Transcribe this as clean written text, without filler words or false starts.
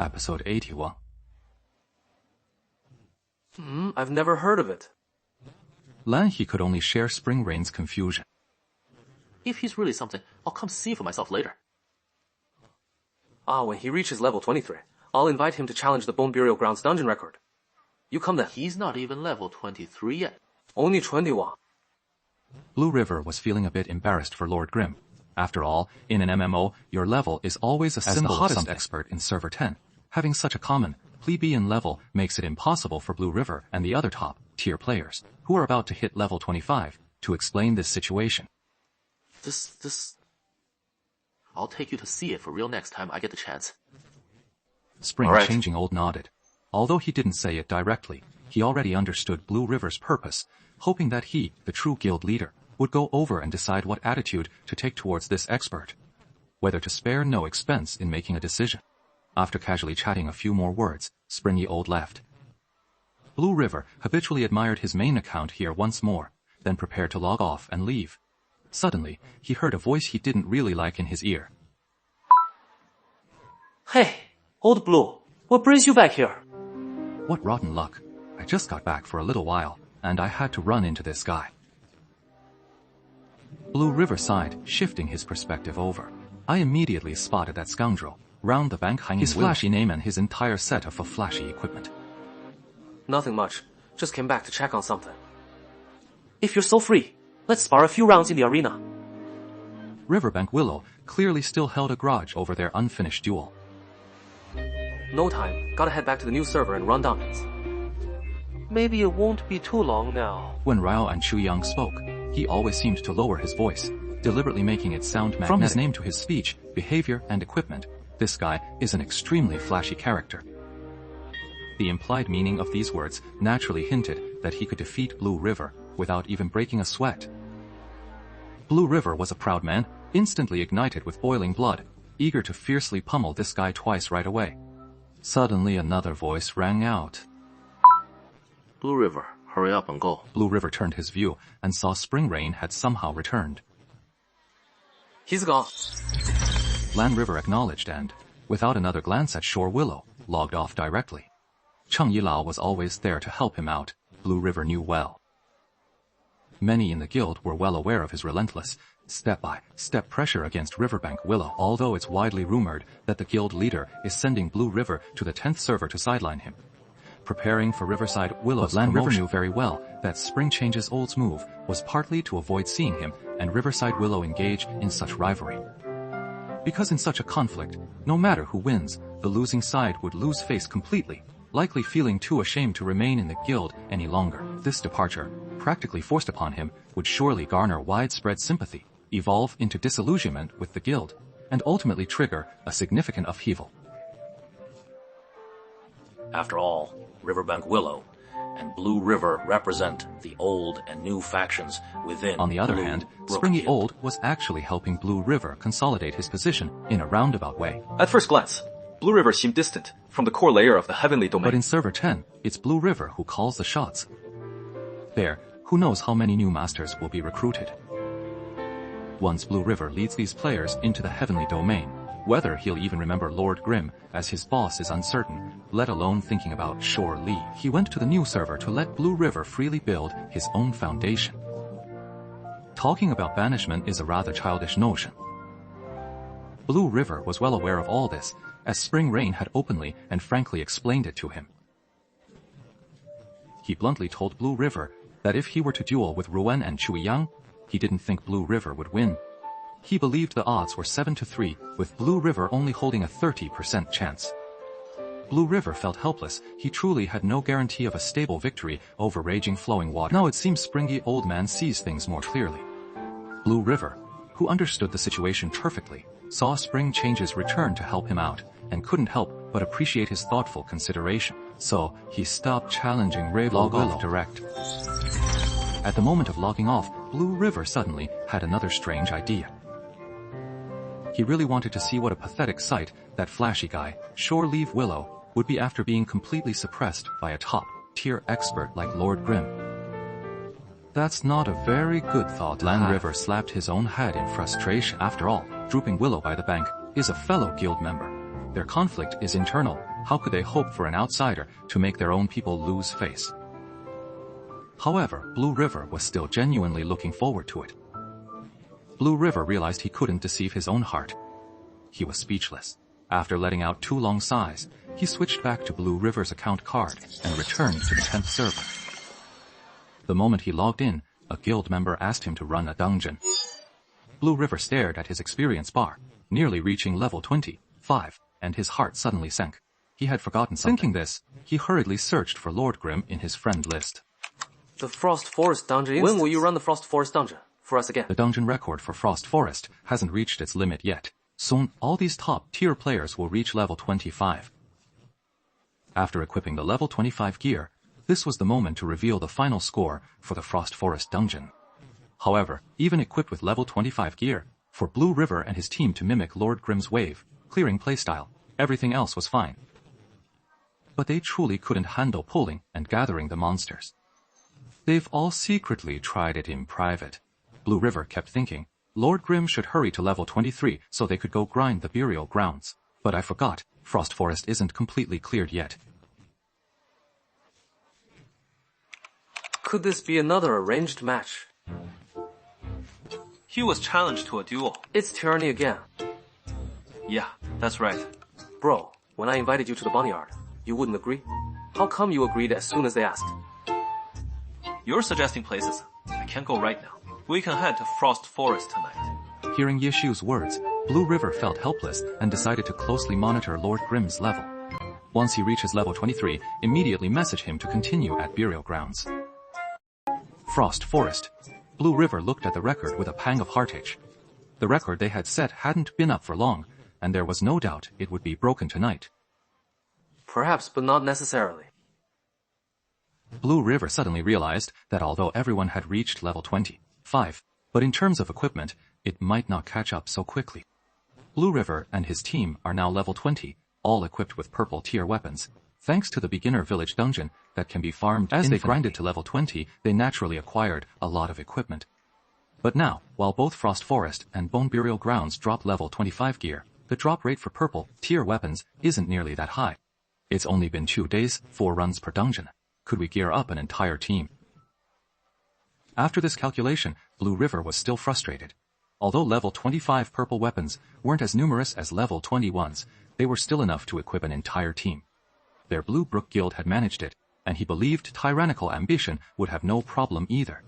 Episode 81. I've never heard of it. Lan He could only share Spring Rain's confusion. If he's really something, I'll come see for myself later. When he reaches level 23, I'll invite him to challenge the Bone Burial Grounds dungeon record. You come then. He's not even level 23 yet. Only 21. Blue River was feeling a bit embarrassed for Lord Grimm. After all, in an MMO, your level is always a symbol of something. Expert in Server 10, having such a common, plebeian level makes it impossible for Blue River and the other top-tier players, who are about to hit level 25, to explain this situation. I'll take you to see it for real next time I get the chance. Spring Changing Old nodded. Although he didn't say it directly, he already understood Blue River's purpose, hoping that he, the true guild leader, would go over and decide what attitude to take towards this expert. Whether to spare no expense in making a decision. After casually chatting a few more words, Springy Old left. Blue River habitually admired his main account here once more, then prepared to log off and leave. Suddenly, he heard a voice he didn't really like in his ear. Hey, Old Blue, what brings you back here? What rotten luck. I just got back for a little while, and I had to run into this guy. Blue River sighed, shifting his perspective over. I immediately spotted that scoundrel, round the bank hanging his flashy name and his entire set of flashy equipment. Nothing much. Just came back to check on something. If you're so free, let's spar a few rounds in the arena. Riverbank Willow clearly still held a grudge over their unfinished duel. No time. Gotta head back to the new server and run dungeons. Maybe it won't be too long now. When Rao and Chu Yang spoke, he always seemed to lower his voice, deliberately making it sound magnetic. From his name to his speech, behavior, and equipment, this guy is an extremely flashy character. The implied meaning of these words naturally hinted that he could defeat Blue River without even breaking a sweat. Blue River was a proud man, instantly ignited with boiling blood, eager to fiercely pummel this guy twice right away. Suddenly another voice rang out. Blue River, hurry up and go. Blue River turned his view and saw Spring Rain had somehow returned. He's gone. Lan River acknowledged and, without another glance at Shore Willow, logged off directly. Cheng Yilao was always there to help him out, Blue River knew well. Many in the guild were well aware of his relentless, step-by-step pressure against Riverbank Willow, although it's widely rumored that the guild leader is sending Blue River to the 10th server to sideline him. Preparing for Riverside Willow's promotion, Lan River knew very well that Spring Change's Old's move was partly to avoid seeing him and Riverside Willow engage in such rivalry. Because in such a conflict, no matter who wins, the losing side would lose face completely, likely feeling too ashamed to remain in the guild any longer. This departure, practically forced upon him, would surely garner widespread sympathy, evolve into disillusionment with the guild, and ultimately trigger a significant upheaval. After all, Riverbank Willow and Blue River represent the old and new factions within. On the other hand, Springy Old was actually helping Blue River consolidate his position in a roundabout way. At first glance, Blue River seemed distant from the core layer of the Heavenly Domain. But in Server 10, it's Blue River who calls the shots. There, who knows how many new masters will be recruited. Once Blue River leads these players into the Heavenly Domain, whether he'll even remember Lord Grimm as his boss is uncertain, let alone thinking about Shore Li. He went to the new server to let Blue River freely build his own foundation. Talking about banishment is a rather childish notion. Blue River was well aware of all this, as Spring Rain had openly and frankly explained it to him. He bluntly told Blue River that if he were to duel with Ruan and Chui Yang, he didn't think Blue River would win. He believed the odds were 7-3, with Blue River only holding a 30% chance. Blue River felt helpless. He truly had no guarantee of a stable victory over raging flowing water. Now it seems Springy Old Man sees things more clearly. Blue River, who understood the situation perfectly, saw Spring Change's return to help him out, and couldn't help but appreciate his thoughtful consideration. So, he stopped challenging Log off direct. At the moment of logging off, Blue River suddenly had another strange idea. He really wanted to see what a pathetic sight that flashy guy, Shore Leave Willow, would be after being completely suppressed by a top-tier expert like Lord Grimm. That's not a very good thought. Lan River slapped his own head in frustration. After all, Drooping Willow by the bank is a fellow guild member. Their conflict is internal. How could they hope for an outsider to make their own people lose face? However, Blue River was still genuinely looking forward to it. Blue River realized he couldn't deceive his own heart. He was speechless. After letting out 2 long sighs, he switched back to Blue River's account card and returned to the 10th server. The moment he logged in, a guild member asked him to run a dungeon. Blue River stared at his experience bar, nearly reaching level 25, and his heart suddenly sank. He had forgotten something. Thinking this, he hurriedly searched for Lord Grim in his friend list. The Frost Forest dungeon instance. When will you run the Frost Forest dungeon? For us again. The dungeon record for Frost Forest hasn't reached its limit yet. Soon, all these top-tier players will reach level 25. After equipping the level 25 gear, this was the moment to reveal the final score for the Frost Forest dungeon. However, even equipped with level 25 gear, for Blue River and his team to mimic Lord Grim's wave, clearing playstyle, everything else was fine. But they truly couldn't handle pulling and gathering the monsters. They've all secretly tried it in private. Blue River kept thinking, Lord Grim should hurry to level 23 so they could go grind the burial grounds. But I forgot, Frost Forest isn't completely cleared yet. Could this be another arranged match? He was challenged to a duel. It's tyranny again. Yeah, that's right. Bro, when I invited you to the Boneyard, you wouldn't agree? How come you agreed as soon as they asked? You're suggesting places. I can't go right now. We can head to Frost Forest tonight. Hearing Yeshu's words, Blue River felt helpless and decided to closely monitor Lord Grim's level. Once he reaches level 23, immediately message him to continue at burial grounds. Frost Forest. Blue River looked at the record with a pang of heartache. The record they had set hadn't been up for long, and there was no doubt it would be broken tonight. Perhaps, but not necessarily. Blue River suddenly realized that although everyone had reached level 25, but in terms of equipment, it might not catch up so quickly. Blue River and his team are now level 20, all equipped with purple tier weapons, thanks to the beginner village dungeon that can be farmed as they grinded to level 20, they naturally acquired a lot of equipment. But now, while both Frost Forest and Bone Burial Grounds drop level 25 gear, the drop rate for purple tier weapons isn't nearly that high. It's only been 2 days, 4 runs per dungeon. Could we gear up an entire team? After this calculation, Blue River was still frustrated. Although level 25 purple weapons weren't as numerous as level 21s, they were still enough to equip an entire team. Their Blue Brook Guild had managed it, and he believed tyrannical ambition would have no problem either.